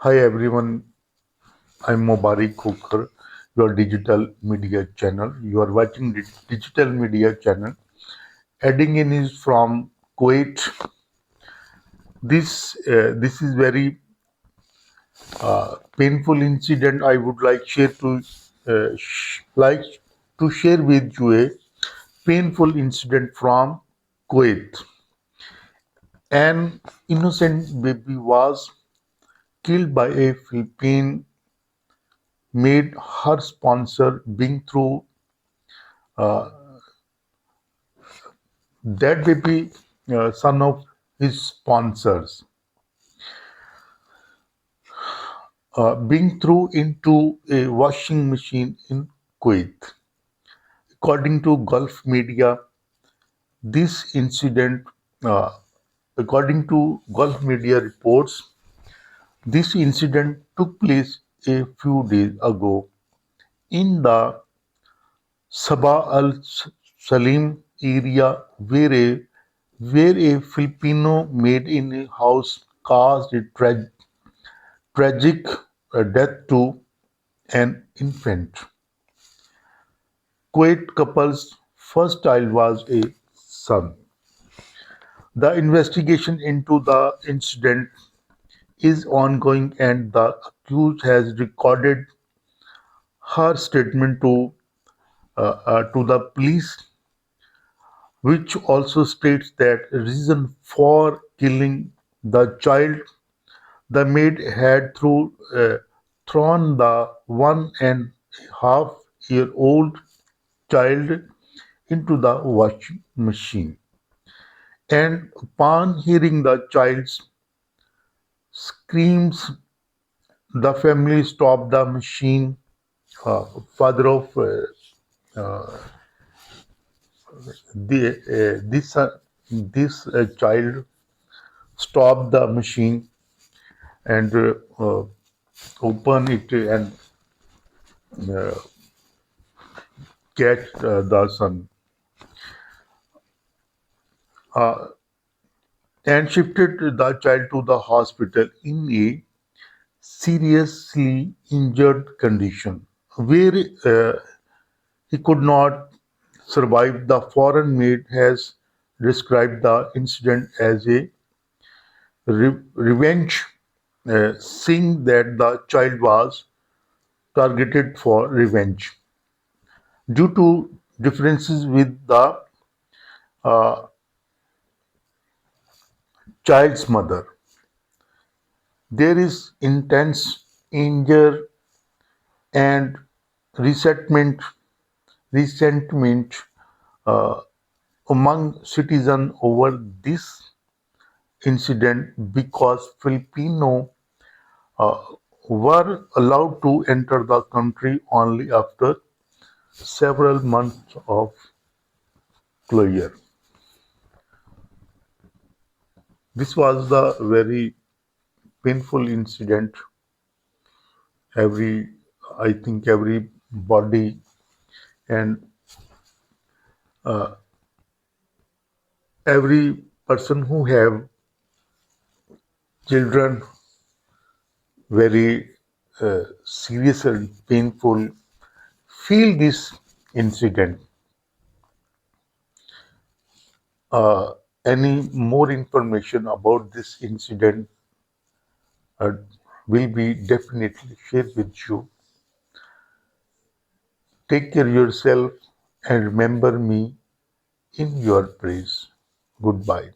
Hi everyone, I'm Mubarak Khokar, your digital media channel. You are watching the digital media channel. Heading in is from Kuwait. This is very painful incident. I would like to share with you a painful incident from Kuwait. An innocent baby was killed by a Philippine maid. Her sponsor being through that baby, son of his sponsors, being thrown into a washing machine in Kuwait. According to Gulf media, this incident, uh, according to Gulf media reports, this incident took place a few days ago in the Sabah al Salim area where a Filipino maid in a house caused a tragic death to an infant. Kuwait couple's first child was a son. The investigation into the incident is ongoing and the accused has recorded her statement to the police, which also states that reason for killing the child, the maid had thrown the 1.5-year-old child into the washing machine, and upon hearing the child's screams, the family stopped the machine. Father of this child stopped the machine and open it and catch the son, and shifted the child to the hospital in a seriously injured condition, where he could not survive. The foreign maid has described the incident as a revenge, saying that the child was targeted for revenge due to differences with the child's mother. There is intense anger and resentment resentment among citizens over this incident because Filipino were allowed to enter the country only after several months of closure. This was the very painful incident. Every, I think, everybody and every person who have children, very serious and painful, feel this incident. Any more information about this incident uh, will be definitely shared with you. Take care of yourself and remember me in your praise. Goodbye.